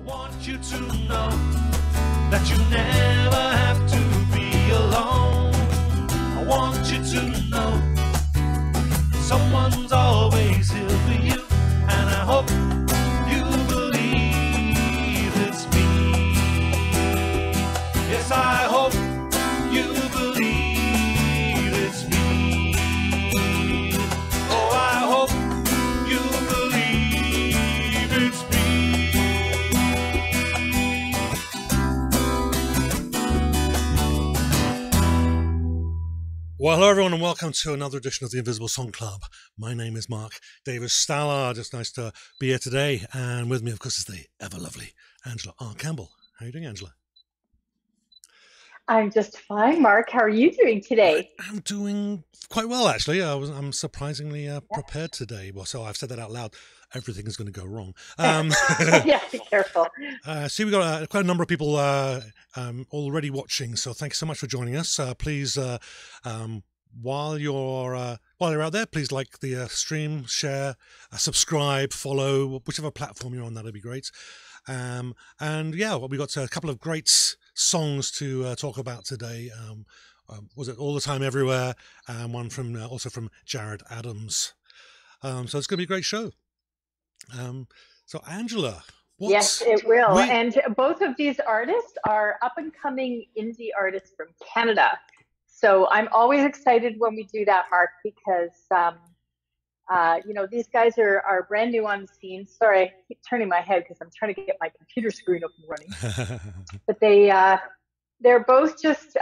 want you to know that you never have to be alone. I want you to know someone's always here for you, and I hope you believe it's me. Yes, I hope you believe it's me. Oh, I hope you believe it's me. Well, hello everyone, and welcome to another edition of the Invisible Song Club. My name is Mark Davis Stallard. It's nice to be here today, and with me, of course, is the ever-lovely Angela R. Campbell. How are you doing, Angela? I'm just fine, Mark. How are you doing today? I'm doing quite well, actually. I'm surprisingly prepared today. Well, so I've said that out loud. Everything is going to go wrong. Yeah, be careful. See, we've got quite a number of people already watching, so thank you so much for joining us. Please, while you're out there, please like the stream, share, subscribe, follow, whichever platform you're on. That'd be great. And yeah, we've got a couple of great songs to talk about today. Was it All the Time Everywhere? And one from also from Jared Adams. So it's going to be a great show. So Angela, yes, it will. And both of these artists are up and coming indie artists from Canada. So I'm always excited when we do that, Mark, because these guys are brand new on the scene. Sorry, I keep turning my head because I'm trying to get my computer screen up and running. But they're both just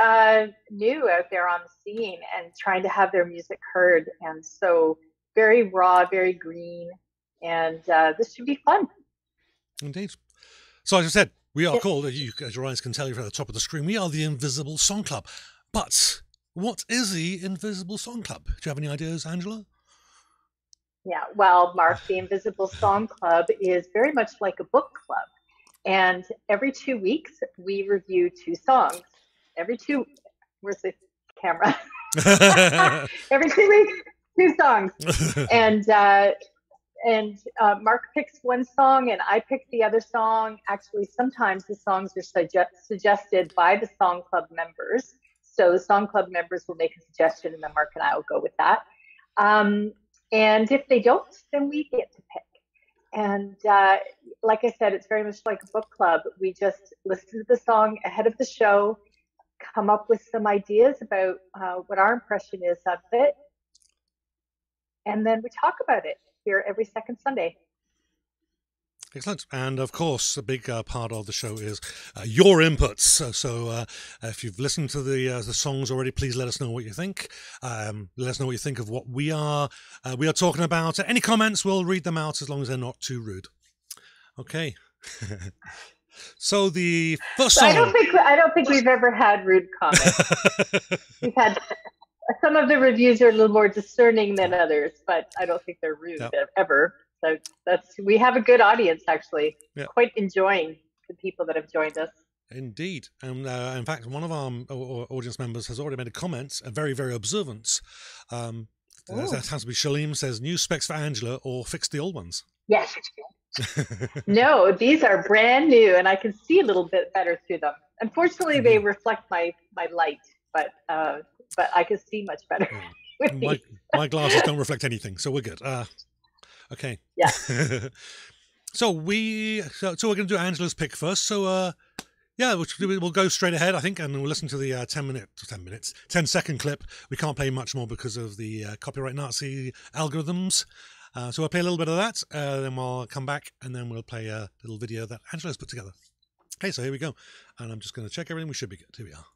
new out there on the scene and trying to have their music heard. And so very raw, very green. And this should be fun. Indeed. So as I said, we are called, as your eyes can tell you from the top of the screen, we are the Invisible Song Club. But what is the Invisible Song Club? Do you have any ideas, Angela? Yeah, well, Mark, the Invisible Song Club is very much like a book club. And every 2 weeks, we review 2 songs. Where's the camera? Every 2 weeks, 2 songs. And Mark picks one song and I pick the other song. Actually, sometimes the songs are suggested by the Song Club members. So the Song Club members will make a suggestion and then Mark and I will go with that. And if they don't, then we get to pick. And like I said, it's very much like a book club. We just listen to the song ahead of the show, come up with some ideas about what our impression is of it, and then we talk about it here every second Sunday. Excellent. And of course, a big part of the show is your inputs. So if you've listened to the songs already, please let us know what you think. Let us know what you think of what we are talking about. Any comments, we'll read them out as long as they're not too rude. Okay. So the first song. I don't think we've ever had rude comments. We've had. Some of the reviews are a little more discerning than others, but I don't think they're rude ever. So we have a good audience, actually. Yeah. Quite enjoying the people that have joined us. Indeed. And in fact, one of our audience members has already made a comment, a very, very observant. That has to be Shalem, says, new specs for Angela or fix the old ones. Yes. No, these are brand new, and I can see a little bit better through them. Unfortunately, they reflect my light, but I can see much better. My glasses don't reflect anything, so we're good. Okay. Yeah. So we're going to do Angela's pick first. So we'll go straight ahead, I think, and we'll listen to the 10-second clip. We can't play much more because of the copyright Nazi algorithms. So we'll play a little bit of that, then we'll come back, and then we'll play a little video that Angela's put together. Okay, so here we go. And I'm just going to check everything. We should be good. Here we are.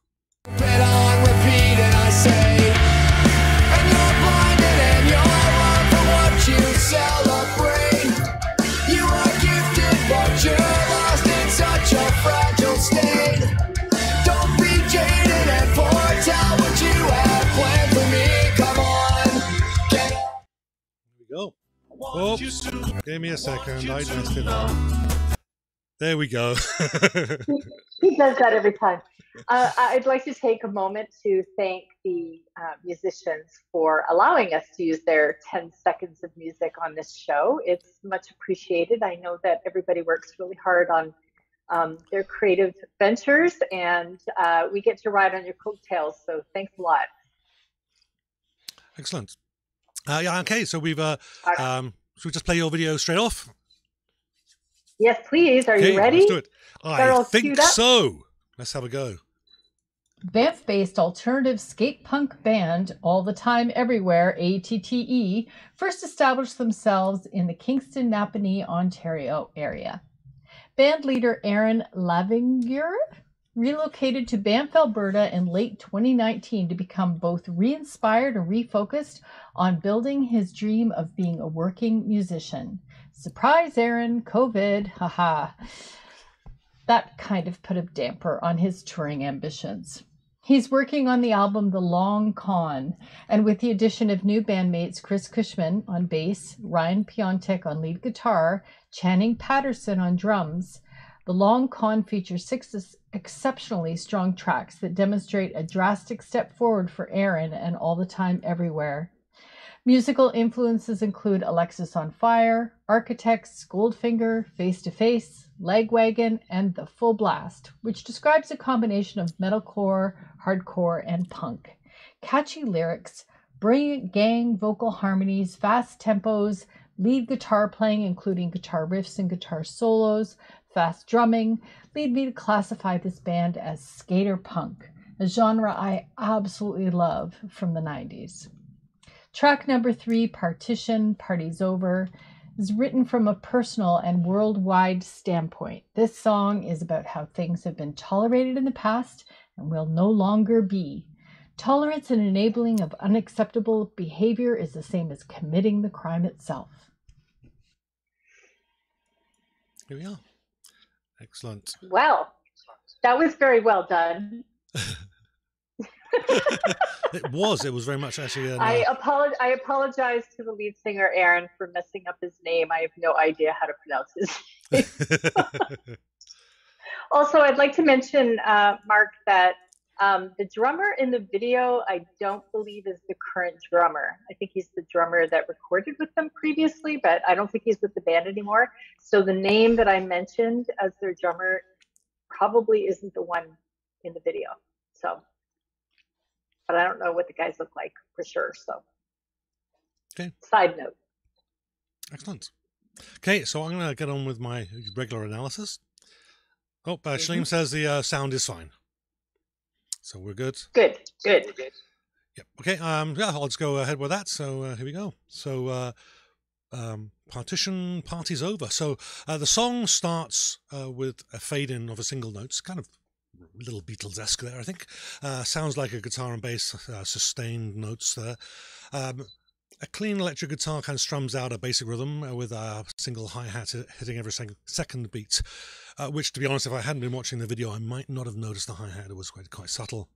Read on repeat and I say, and you're blinded and you're wrong for what you celebrate. You are gifted but you're lost in such a fragile state. Don't be jaded and foretell what you have planned for me. Come on, get up. Here we go. Oops, give me a second, I messed it up. There we go. He does that every time. I'd like to take a moment to thank the musicians for allowing us to use their 10 seconds of music on this show. It's much appreciated. I know that everybody works really hard on They're creative ventures, and we get to ride on your coattails. So thanks a lot. Excellent. Yeah. Okay. So we've. Should we just play your video straight off? Yes, please. Are you ready? Let's do it. I think so. Let's have a go. Banff-based alternative skate punk band All the Time Everywhere, ATTE, first established themselves in the Kingston, Napanee, Ontario area. Band leader Aaron Lavinger relocated to Banff, Alberta in late 2019 to become both re-inspired and refocused on building his dream of being a working musician. Surprise, Aaron, COVID, haha. That kind of put a damper on his touring ambitions. He's working on the album The Long Con, and with the addition of new bandmates Chris Cushman on bass, Ryan Piontek on lead guitar, Channing Patterson on drums, The Long Con features 6 exceptionally strong tracks that demonstrate a drastic step forward for Aaron and All the Time Everywhere. Musical influences include Alexis on Fire, Architects, Goldfinger, Face to Face, Lagwagon, and The Full Blast, which describes a combination of metalcore, hardcore, and punk. Catchy lyrics, brilliant gang vocal harmonies, fast tempos, lead guitar playing including guitar riffs and guitar solos, fast drumming, lead me to classify this band as skater punk, a genre I absolutely love from the 90s. Track number 3, Partition, Party's Over, is written from a personal and worldwide standpoint. This song is about how things have been tolerated in the past and will no longer be. Tolerance and enabling of unacceptable behavior is the same as committing the crime itself. Here we are. Excellent. Well, that was very well done. It was very much actually. I apologize to the lead singer Aaron for messing up his name. I have no idea how to pronounce his name. Also, I'd like to mention, Mark, that the drummer in the video, I don't believe is the current drummer. I think he's the drummer that recorded with them previously, but I don't think he's with the band anymore. So the name that I mentioned as their drummer probably isn't the one in the video. So, but I don't know what the guys look like for sure. So, okay. Side note. Excellent. Okay, so I'm going to get on with my regular analysis. Oh, Shaleem says the sound is fine. So we're good. Good. Yep. Okay. Yeah, I'll just go ahead with that. So here we go. So Partition, Party's Over. So the song starts with a fade in of a single notes, kind of little Beatles-esque there, I think. Sounds like a guitar and bass, sustained notes there. A clean electric guitar kind of strums out a basic rhythm with a single hi-hat hitting every second beat, which, to be honest, if I hadn't been watching the video, I might not have noticed the hi-hat. It was quite subtle.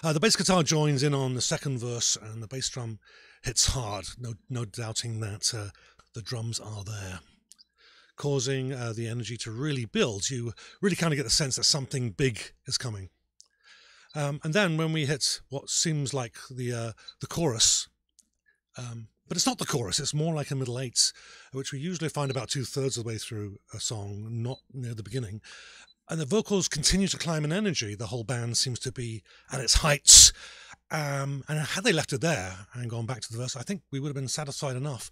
The bass guitar joins in on the second verse, and the bass drum hits hard, no doubting that the drums are there, causing the energy to really build. You really kind of get the sense that something big is coming. And then when we hit what seems like the chorus, but it's not the chorus, it's more like a middle eights, which we usually find about 2/3 of the way through a song, not near the beginning. And the vocals continue to climb in energy. The whole band seems to be at its heights. And had they left it there and gone back to the verse, I think we would have been satisfied enough.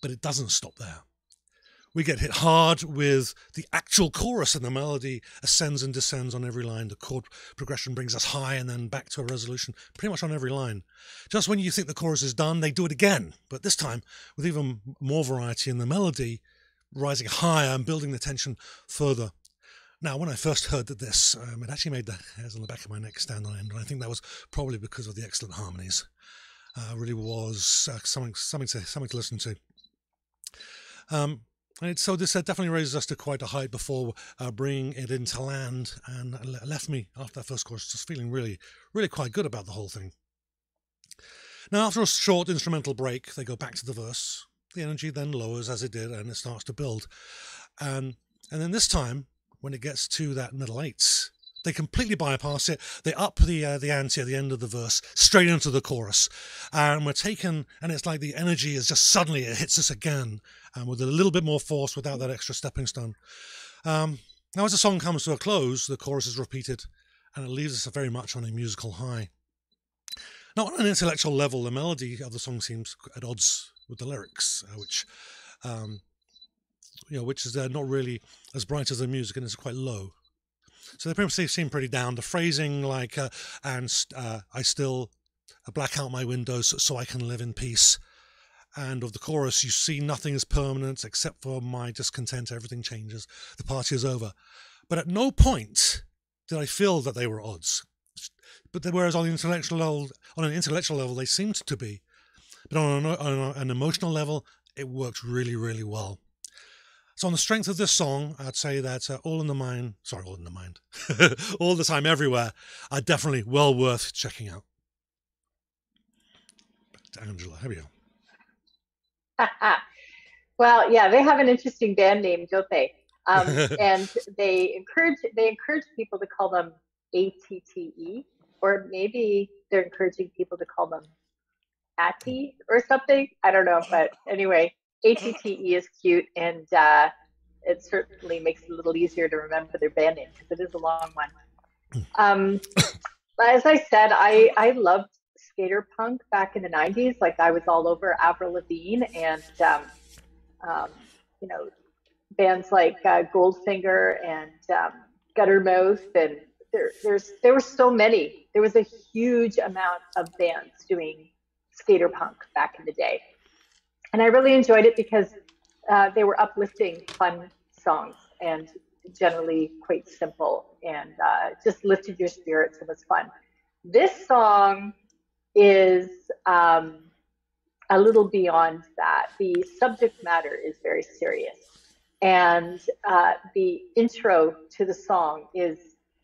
But it doesn't stop there. We get hit hard with the actual chorus, and the melody ascends and descends on every line. The chord progression brings us high and then back to a resolution pretty much on every line. Just when you think the chorus is done, they do it again, but this time with even more variety in the melody, rising higher and building the tension further. Now, when I first heard this, it actually made the hairs on the back of my neck stand on end, and I think that was probably because of the excellent harmonies. Really was something to listen to. So this definitely raises us to quite a height before bringing it into land, and left me, after that first chorus, just feeling really, really quite good about the whole thing. Now, after a short instrumental break, they go back to the verse. The energy then lowers as it did, and it starts to build. And then this time, when it gets to that middle eights, they completely bypass it. They up the ante at the end of the verse, straight into the chorus. And we're taken, and it's like the energy is just suddenly, it hits us again, with a little bit more force without that extra stepping stone. Now, as the song comes to a close, the chorus is repeated, and it leaves us very much on a musical high. Now, on an intellectual level, the melody of the song seems at odds with the lyrics, which is not really as bright as the music, and it's quite low. So they seem pretty down. The phrasing, like, I still black out my windows so I can live in peace. And of the chorus, you see nothing is permanent except for my discontent. Everything changes. The party is over. But at no point did I feel that they were at odds. But whereas on an intellectual level, they seemed to be. But on an emotional level, it worked really, really well. So on the strength of this song, I'd say that All in the Mind, All the Time Everywhere, are definitely well worth checking out. Back to Angela, here we go. Well, yeah, they have an interesting band name, don't they? And they encourage people to call them ATTE, or maybe they're encouraging people to call them ATTE or something. I don't know, but anyway, ATTE is cute, and it certainly makes it a little easier to remember their band name because it is a long one. As I said, I loved skater punk back in the 90s. Like, I was all over Avril Lavigne and bands like Goldfinger and Guttermouth, and there were so many. There was a huge amount of bands doing skater punk back in the day. And I really enjoyed it because they were uplifting, fun songs, and generally quite simple, and just lifted your spirits and was fun. This song is a little beyond that. The subject matter is very serious, and the intro to the song is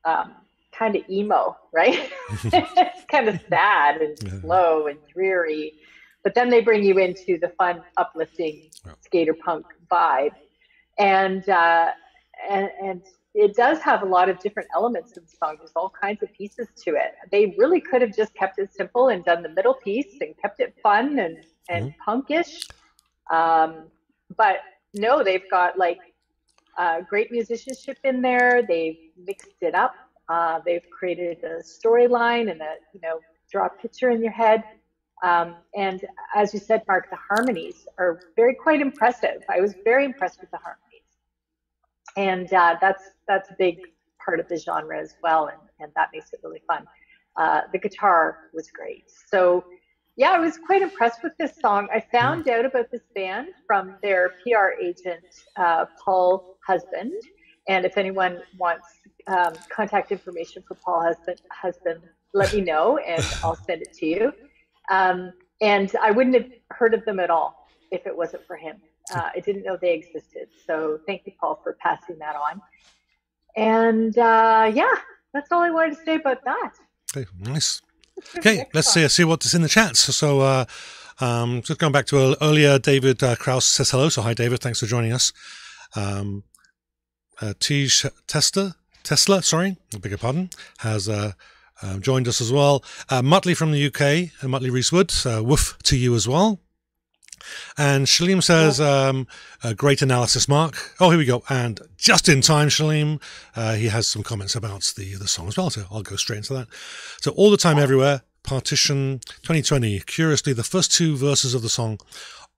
kind of emo, right? It's kind of sad and slow and dreary. But then they bring you into the fun, uplifting skater punk vibe, and it does have a lot of different elements in the song. There's all kinds of pieces to it. They really could have just kept it simple and done the middle piece and kept it fun and punkish, but no, they've got like great musicianship in there. They've mixed it up. They've created a storyline and draw a picture in your head. And as you said, Mark, the harmonies are quite impressive. I was very impressed with the harmonies. And that's a big part of the genre as well, and that makes it really fun. The guitar was great. So, yeah, I was quite impressed with this song. I found out about this band from their PR agent, Paul Husband. And if anyone wants contact information for Paul Husband, let me know, and I'll send it to you. And I wouldn't have heard of them at all if it wasn't for him. I didn't know they existed. So thank you, Paul, for passing that on. And yeah, that's all I wanted to say about that. Okay, nice. Okay, let's see what's in the chat. So just going back to earlier, David Krause says hello. So hi, David. Thanks for joining us. Tesla, sorry, I beg your pardon, has joined us as well. Muttley from the UK, and Muttley Reesewood, woof to you as well. And Shalim says, great analysis, Mark. Oh, here we go. And just in time, Shalim, he has some comments about the song as well, so I'll go straight into that. So, All the Time Everywhere, Partition 2020. Curiously, the first two verses of the song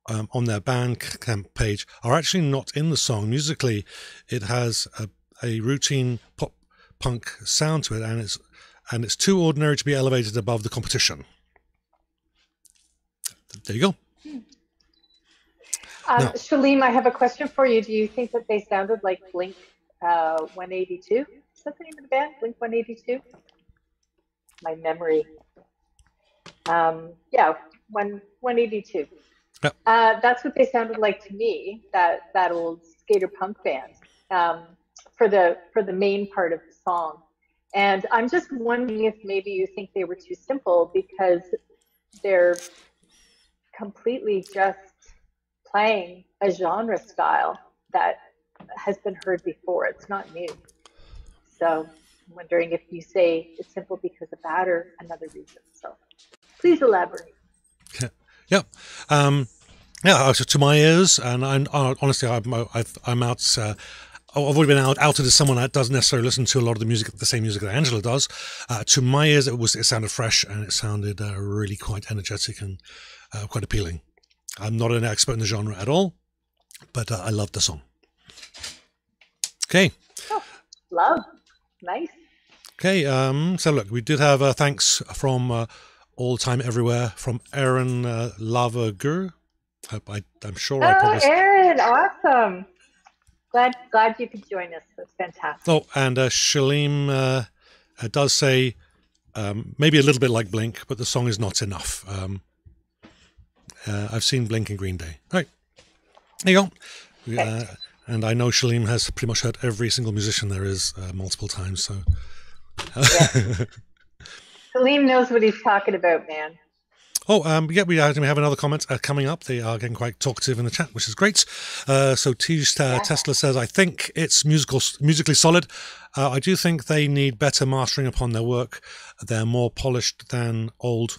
on their Bandcamp page are actually not in the song. Musically, it has a routine pop punk sound to it, and it's too ordinary to be elevated above the competition. There you go. Shalim, I have a question for you. Do you think that they sounded like Blink 182? Is that the name of the band? Blink 182? My memory. Yeah, 182. Yep. That's what they sounded like to me, that old skater punk band, for the main part of the song. And I'm just wondering if maybe you think they were too simple because they're completely just playing a genre style that has been heard before. It's not new. So I'm wondering if you say it's simple because of that or another reason. So please elaborate. Yeah. Yeah, to my ears, and honestly, I'm out I've already been outed as someone that doesn't necessarily listen to a lot of the music, the same music that Angela does. To my ears, it sounded fresh, and it sounded really quite energetic and quite appealing. I'm not an expert in the genre at all, but I loved the song. Okay. Oh, love. Nice. Okay, so look, we did have thanks from All Time Everywhere from Aaron Lavagur. I'm sure I probably... Aaron, awesome. Glad you could join us. That's fantastic. Oh, and Shalem does say maybe a little bit like Blink, but the song is not enough. I've seen Blink and Green Day. Right, there you go. And I know Shalem has pretty much heard every single musician there is multiple times. So, Shalem knows what he's talking about, man. Oh, yeah, we have another comment coming up. They are getting quite talkative in the chat, which is great. So Tesla says, I think it's musically solid. I do think they need better mastering upon their work. They're more polished than old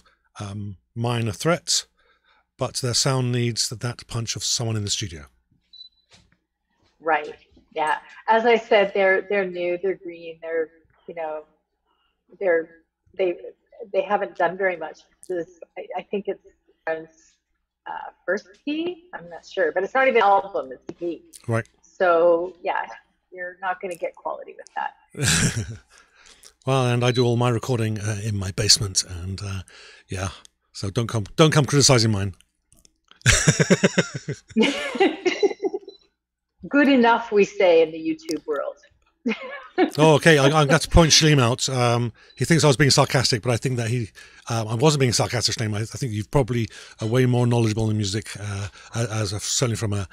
Minor Threat, but their sound needs that punch of someone in the studio. Right. Yeah. As I said, they're new, they're green, they're, you know, they haven't done very much. I think it's first EP. I'm not sure, but it's not even an album. It's EP. Right. So yeah, you're not going to get quality with that. Well, and I do all my recording in my basement, and yeah. So don't come criticizing mine. Good enough, we say in the YouTube world. Oh, okay. I got to point Shalem out. He thinks I was being sarcastic, but I think that I wasn't being sarcastic, Shalem. I think you've probably way more knowledgeable in music, certainly from a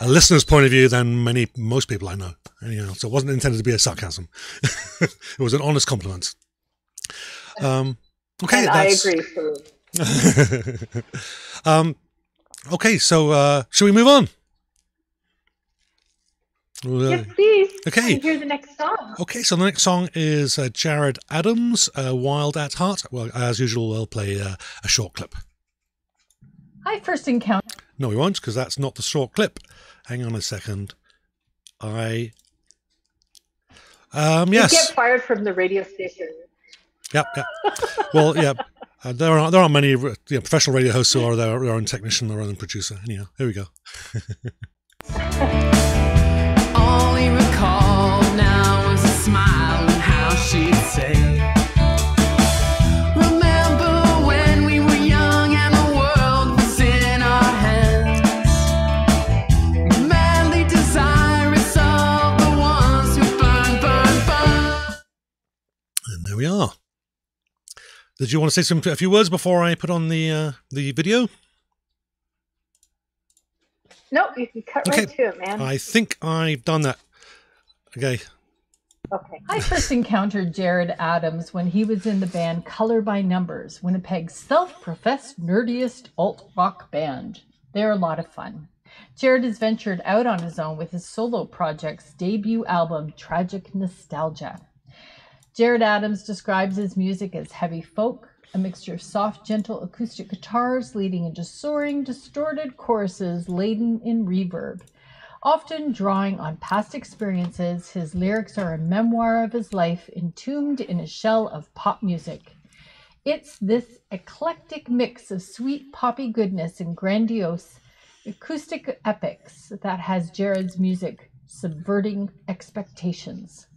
listener's point of view than most people I know. You know, so it wasn't intended to be a sarcasm. It was an honest compliment. Okay, and I agree. Okay, so should we move on? Yes, please. Okay. Hear the next song. Okay, so the next song is Jared Adams, Wild at Heart. Well, as usual, we'll play a short clip. I first encountered... No, we won't, because that's not the short clip. Hang on a second. Yes. You get fired from the radio station. Yep. Well, yeah. There aren't many professional radio hosts who are their own technician, their own producer. Anyhow, here we go. Only recall now is a smile and how she'd say, remember when we were young and the world was in our hands. Madly desirous of the ones who burn. And there we are. Did you want to say a few words before I put on the video? No, you can cut right to it, man. I think I've done that. Okay. I first encountered Jared Adams when he was in the band Color by Numbers, Winnipeg's self-professed nerdiest alt-rock band. They're a lot of fun. Jared has ventured out on his own with his solo project's debut album, Tragic Nostalgia. Jared Adams describes his music as heavy folk, a mixture of soft, gentle acoustic guitars leading into soaring, distorted choruses laden in reverb. Often drawing on past experiences, his lyrics are a memoir of his life entombed in a shell of pop music. It's this eclectic mix of sweet poppy goodness and grandiose acoustic epics that has Jared's music subverting expectations.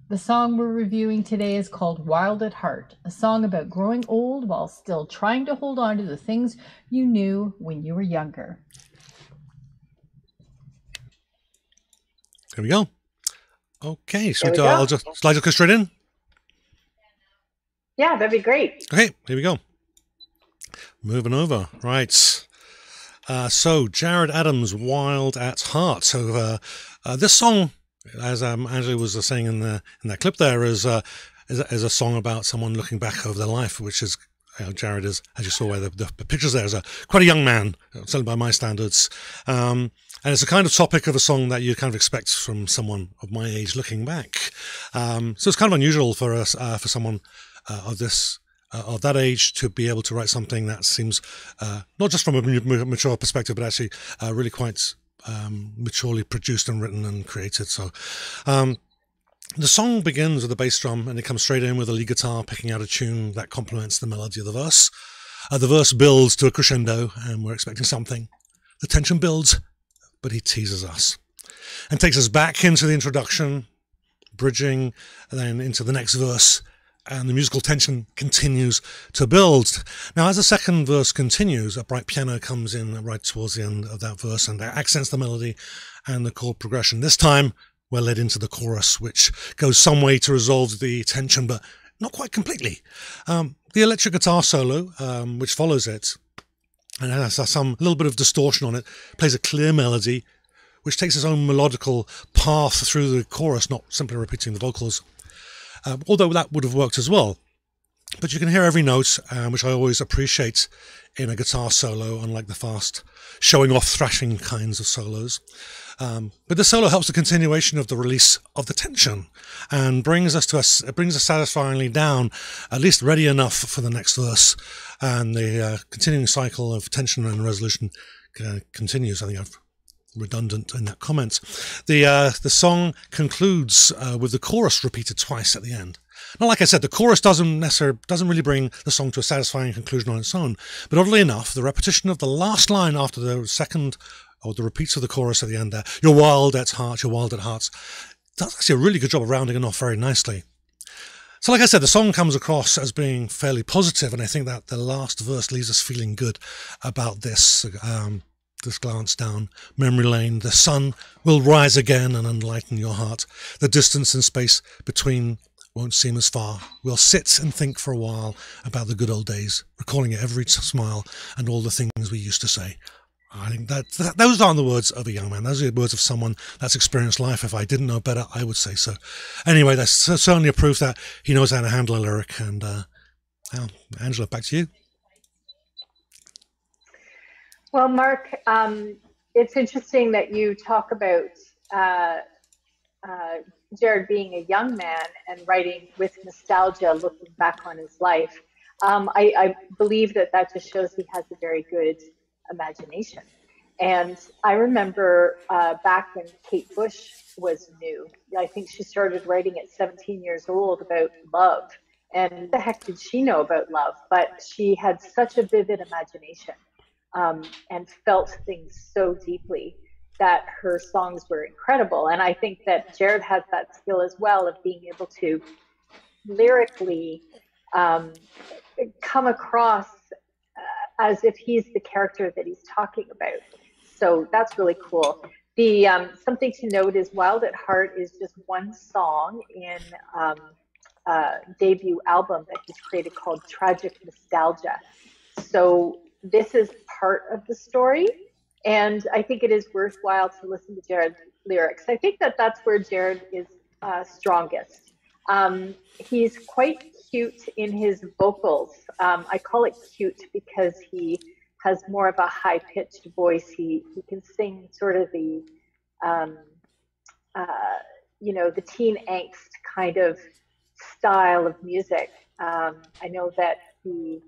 The song we're reviewing today is called Wild at Heart, a song about growing old while still trying to hold on to the things you knew when you were younger. There we go. Okay, so I'll just go straight in. Yeah, that'd be great. Okay, here we go. Moving over. Right. So Jared Adams, Wild at Heart. So this song, as Angela was saying in that clip there, is a song about someone looking back over their life, which is, Jared is, as you saw where the pictures there, is quite a young man, certainly by my standards. And it's a kind of topic of a song that you kind of expect from someone of my age looking back. So it's kind of unusual for us, for someone of that age to be able to write something that seems not just from a mature perspective, but actually really quite maturely produced and written and created. So the song begins with a bass drum, and it comes straight in with a lead guitar picking out a tune that complements the melody of the verse. The verse builds to a crescendo, and we're expecting something. The tension builds, but he teases us and takes us back into the introduction, bridging, and then into the next verse, and the musical tension continues to build. Now, as the second verse continues, a bright piano comes in right towards the end of that verse and accents the melody and the chord progression. This time, we're led into the chorus, which goes some way to resolve the tension, but not quite completely. The electric guitar solo, which follows it, and has some little bit of distortion on it, plays a clear melody, which takes its own melodical path through the chorus, not simply repeating the vocals. Although that would have worked as well. But you can hear every note, which I always appreciate in a guitar solo, unlike the fast, showing off thrashing kinds of solos. But the solo helps the continuation of the release of the tension and brings us satisfyingly down, at least ready enough for the next verse. And the continuing cycle of tension and resolution continues. I think I've redundant in that comment. The song concludes with the chorus repeated twice at the end. Now, like I said, the chorus doesn't really bring the song to a satisfying conclusion on its own, but oddly enough, the repetition of the last line after the second, or the repeats of the chorus at the end there, "You're wild at heart, you're wild at hearts," does actually a really good job of rounding it off very nicely. So like I said, the song comes across as being fairly positive, and I think that the last verse leaves us feeling good about this glance down memory lane. The sun will rise again and enlighten your heart. The distance and space between won't seem as far. We'll sit and think for a while about the good old days, recalling every smile and all the things we used to say. I think that those aren't the words of a young man. Those are the words of someone that's experienced life. If I didn't know better, I would say so. Anyway, that's certainly a proof that he knows how to handle a lyric. And now, Angela, back to you. Well, Mark, it's interesting that you talk about Jared being a young man and writing with nostalgia, looking back on his life. I believe that just shows he has a very good imagination. And I remember back when Kate Bush was new, I think she started writing at 17 years old about love. And what the heck did she know about love? But she had such a vivid imagination and felt things so deeply that her songs were incredible. And I think that Jared has that skill as well of being able to lyrically come across as if he's the character that he's talking about. So that's really cool. The something to note is Wild at Heart is just one song in debut album that he's created called Tragic Nostalgia. So this is part of the story, and I think it is worthwhile to listen to Jared's lyrics. I think that's where Jared is strongest. He's quite cute in his vocals. I call it cute because he has more of a high-pitched voice. He can sing sort of the the teen angst kind of style of music. I know that he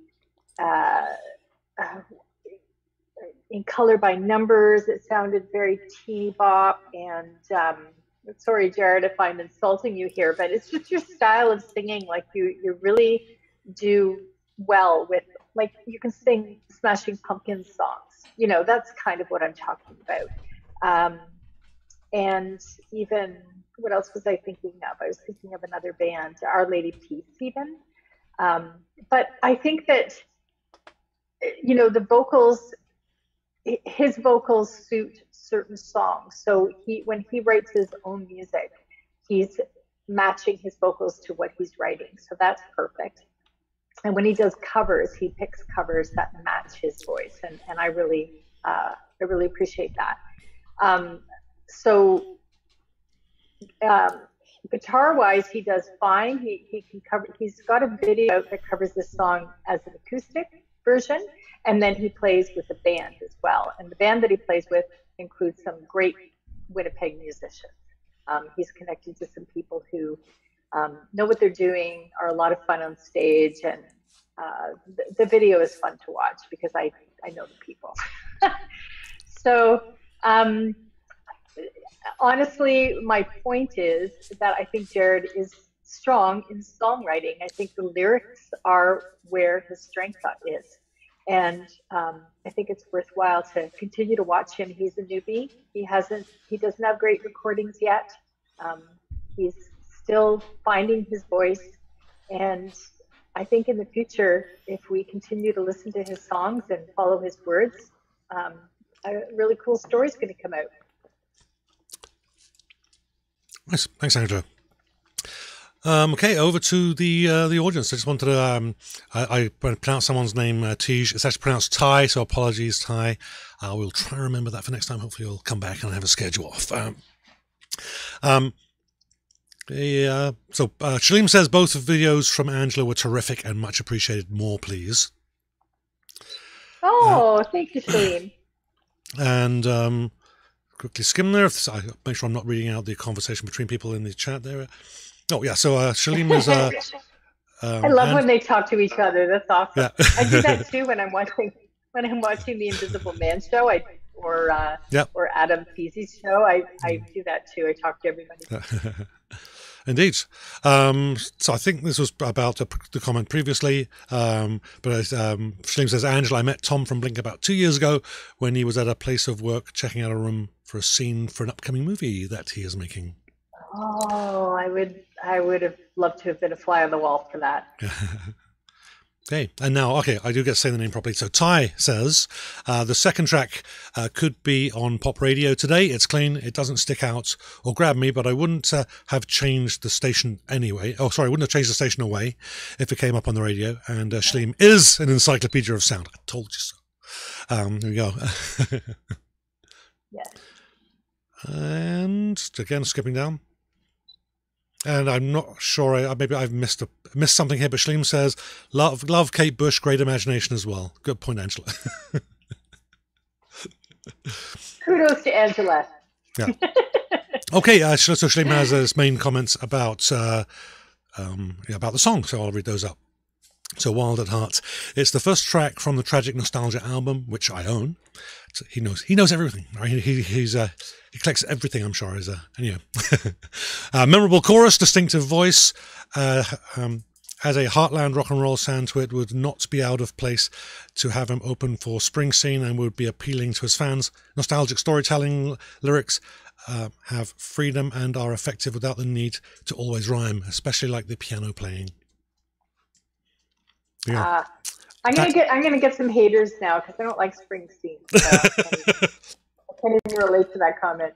in Color by Numbers, it sounded very teeny bop. And sorry, Jared, if I'm insulting you here, but it's just your style of singing. Like you really do well with, like, you can sing Smashing Pumpkins songs. You know, that's kind of what I'm talking about. And even, what else was I thinking of? I was thinking of another band, Our Lady Peace even. But I think that, the vocals, his vocals suit certain songs. So when he writes his own music, he's matching his vocals to what he's writing. So that's perfect. And when he does covers, he picks covers that match his voice. And I really appreciate that. Guitar wise, he does fine. He can cover, he's got a video that covers this song as an acoustic version, and then he plays with a band as well. And the band that he plays with includes some great Winnipeg musicians. He's connected to some people who know what they're doing, are a lot of fun on stage, and the video is fun to watch because I know the people. So honestly, my point is that I think Jared is strong in songwriting. I think the lyrics are where his strength is. And I think it's worthwhile to continue to watch him. He's a newbie. He doesn't have great recordings yet. He's still finding his voice. And I think in the future, if we continue to listen to his songs and follow his words, a really cool story is going to come out. Nice. Thanks, Angela. Okay, over to the audience. I just wanted to I pronounced someone's name Tej. It's actually pronounced Ty, so apologies, Ty. We'll try and remember that for next time. Hopefully, you'll come back and have a schedule off. So Shalem says both videos from Angela were terrific and much appreciated. More, please. Oh, thank you, Shalem. And quickly skim there. I make sure I'm not reading out the conversation between people in the chat there. Oh yeah, so Shalem was. I love when they talk to each other. That's awesome. Yeah. I do that too when I'm watching the Invisible Man show. Or Adam Peasy's show. I do that too. I talk to everybody. Indeed. So I think this was about the comment previously. But Shalem says, Angela, I met Tom from Blink about 2 years ago when he was at a place of work checking out a room for a scene for an upcoming movie that he is making. Oh, I would have loved to have been a fly on the wall for that. Okay, and now, okay, I do get to say the name properly. So Ty says, the second track could be on pop radio today. It's clean, it doesn't stick out or grab me, but I wouldn't have changed the station anyway. Oh, sorry, I wouldn't have changed the station away if it came up on the radio. And Shalem is an encyclopedia of sound. I told you so. There we go. Yes. And again, skipping down. And I'm not sure, maybe I've missed something here, but Shalem says, love Kate Bush, great imagination as well. Good point, Angela. Kudos to Angela. Yeah. Okay, so Shalem has his main comments about the song, so I'll read those up. So Wild at Heart. It's the first track from the Tragic Nostalgia album, which I own. So he knows everything. Right? He collects everything, I'm sure. Anyway. Memorable chorus, distinctive voice, has a heartland rock and roll sound to it, would not be out of place to have him open for Springsteen and would be appealing to his fans. Nostalgic storytelling, lyrics have freedom and are effective without the need to always rhyme, especially like the piano playing. Yeah. I'm gonna get some haters now because I don't like Springsteen. So I can't even relate to that comment.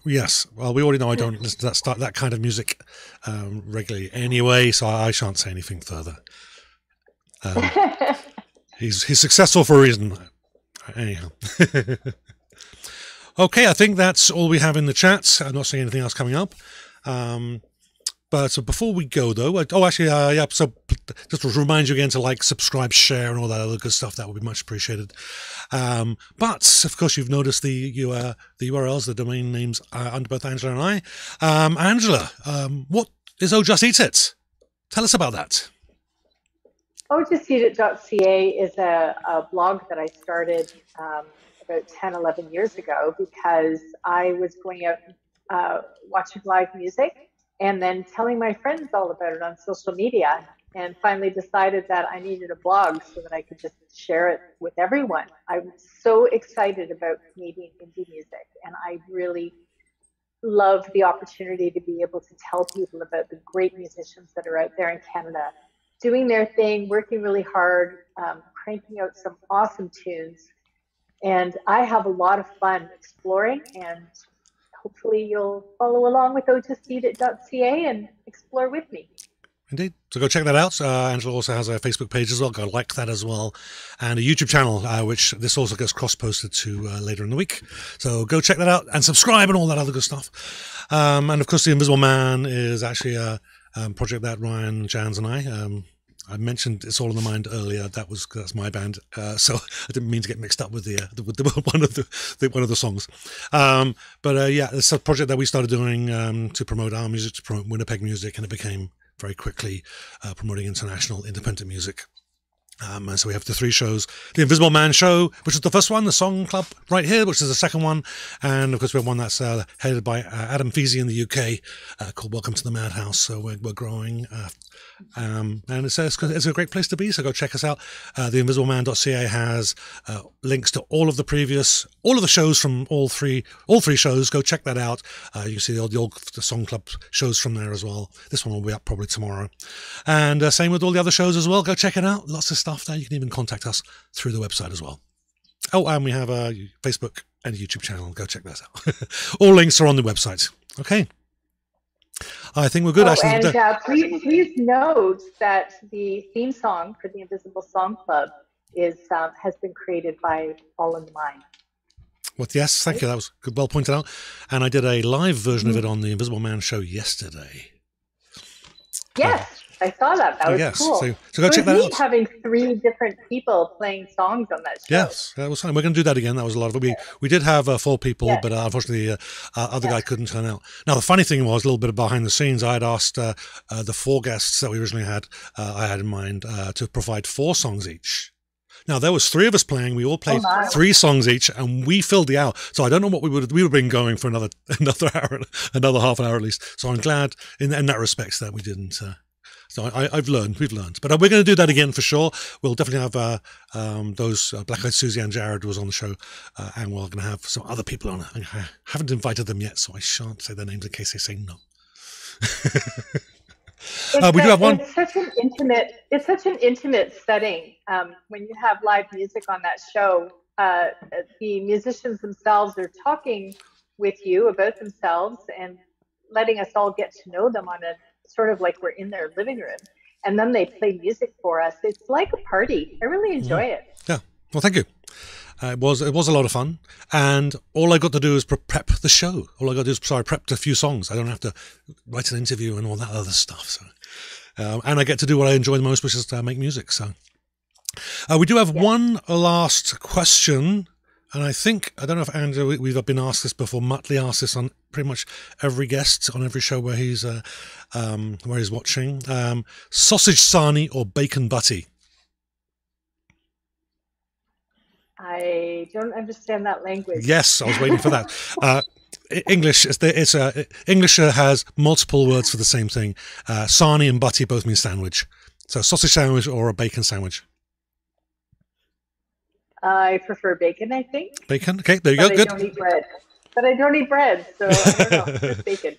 Yes, well, we already know I don't listen to that kind of music regularly anyway, so I shan't say anything further. He's successful for a reason. Anyhow. Okay, I think that's all we have in the chat. I'm not seeing anything else coming up. But so before we go, though, so just to remind you again to like, subscribe, share, and all that other good stuff. That would be much appreciated. But of course, you've noticed the URLs, the domain names under both Angela and I. Angela, what is Oh Just Eat It? Tell us about that. OhJustEatIt.ca is a blog that I started about 10, 11 years ago because I was going out watching live music and then telling my friends all about it on social media, and finally decided that I needed a blog so that I could just share it with everyone. I'm so excited about Canadian indie music, and I really love the opportunity to be able to tell people about the great musicians that are out there in Canada, doing their thing, working really hard, cranking out some awesome tunes. And I have a lot of fun exploring, and hopefully you'll follow along with OhJustEatIt.ca and explore with me. Indeed. So go check that out. Angela also has a Facebook page as well. Go like that as well. And a YouTube channel, which this also gets cross-posted to later in the week. So go check that out and subscribe and all that other good stuff. And of course, The Invisible Man is actually a project that Ryan, Jans and I mentioned It's All in the Mind earlier. That's my band, so I didn't mean to get mixed up with one of the songs. But yeah, it's a project that we started doing to promote our music, to promote Winnipeg music, and it became very quickly promoting international independent music. And so we have the 3 shows: the Invisible Man show, which is the first one, the Song Club right here, which is the second one, and of course we have one that's headed by Adam Feasey in the UK, called Welcome to the Madhouse. So we're growing, and it's a great place to be. So go check us out. Theinvisibleman.ca has links to all of the shows from all three shows. Go check that out. You can see the Song Club shows from there as well. This one will be up probably tomorrow, and same with all the other shows as well. Go check it out. Lots of stuff there. You can even contact us through the website as well. Oh, and we have a Facebook and a YouTube channel. Go check those out. All links are on the website. Okay. I think we're good. And please note that the theme song for the Invisible Song Club has been created by All in the Mind. Well, yes, thank you. That was good, well pointed out. And I did a live version of it on the Invisible Man show yesterday. Yes, I saw that. That was cool. So go check that out. Having 3 different people playing songs on that show. Yes, that was fun. We're going to do that again. That was a lot of it. We did have 4 people, but unfortunately, other guy couldn't turn out. Now, the funny thing was, a little bit behind the scenes, I had asked the 4 guests that we originally had, I had in mind, to provide 4 songs each. Now, there was 3 of us playing. We all played 3 songs each, and we filled the hour. So I don't know what we would have been going for another hour, another half an hour at least. So I'm glad in that respect that we didn't. So we've learned. But we're going to do that again for sure. We'll definitely have those Black Eyed Susie and Jared was on the show, and we're going to have some other people on. I haven't invited them yet, so I shan't say their names in case they say no. We do have one. It's such an intimate setting. When you have live music on that show, the musicians themselves are talking with you about themselves and letting us all get to know them on a sort of like we're in their living room. And then they play music for us. It's like a party. I really enjoy it. Yeah. Well, thank you. It was a lot of fun, and all I got to do is prep the show. All I got to do is prep a few songs. I don't have to write an interview and all that other stuff. So, and I get to do what I enjoy the most, which is to make music. So, we do have one last question, and I don't know if Andrew, we've been asked this before. Muttley asked this on pretty much every guest on every show where he's watching. Sausage sarnie or bacon butty? I don't understand that language. Yes, I was waiting for that. English English has multiple words for the same thing. Sarnie and butty both mean sandwich. So sausage sandwich or a bacon sandwich? I prefer bacon, I think. Bacon? Okay, there you go. Good. I don't eat bread. But I don't eat bread, so I don't know. Just bacon.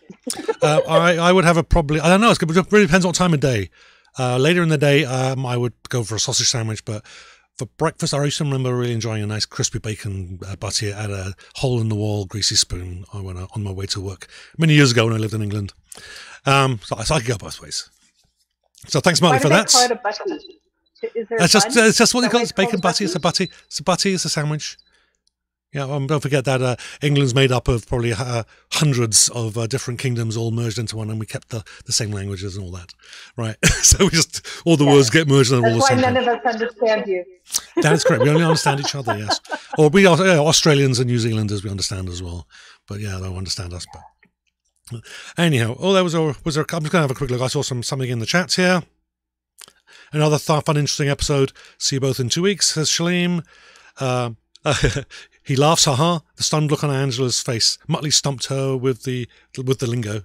I would have probably, I don't know, it really depends on what time of day. Later in the day, I would go for a sausage sandwich, but for breakfast, I used to remember really enjoying a nice crispy bacon butty at a hole-in-the-wall greasy spoon on my way to work many years ago when I lived in England. So I could go both ways. So thanks, Marley, for that. Why do they call it a butty? Is there it's just what they call it. It's bacon butty. It's a butty. It's a butty. It's a sandwich. Yeah, don't forget that England's made up of probably hundreds of different kingdoms all merged into one, and we kept the same languages and all that, right? So we just, all the words get merged and all the same. That's why none of us understand you. That is correct. We only understand each other, yes. Or we are Australians and New Zealanders, we understand as well. But yeah, they don't understand us. But anyhow, I'm just going to have a quick look. I saw something in the chat here. Another fun, interesting episode. See you both in 2 weeks, says Shaleem. He laughs, haha. The stunned look on Angela's face. Muttley stumped her with the lingo.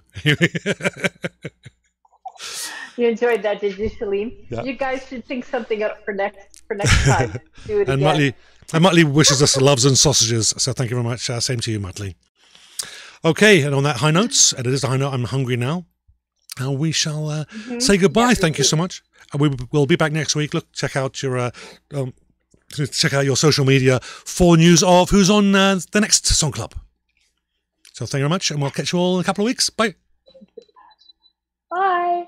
You enjoyed that, did you, Shaleem? Yeah. You guys should think something up for next time. Do it and again. Muttley wishes us loves and sausages. So thank you very much. Same to you, Muttley. Okay, and on that high notes, and it is the high note, I'm hungry now. And we shall say goodbye. Yeah, thank you so much. And we'll be back next week. Look, check out your social media for news of who's on the next Song Club. So thank you very much, and we'll catch you all in a couple of weeks. Bye. Bye.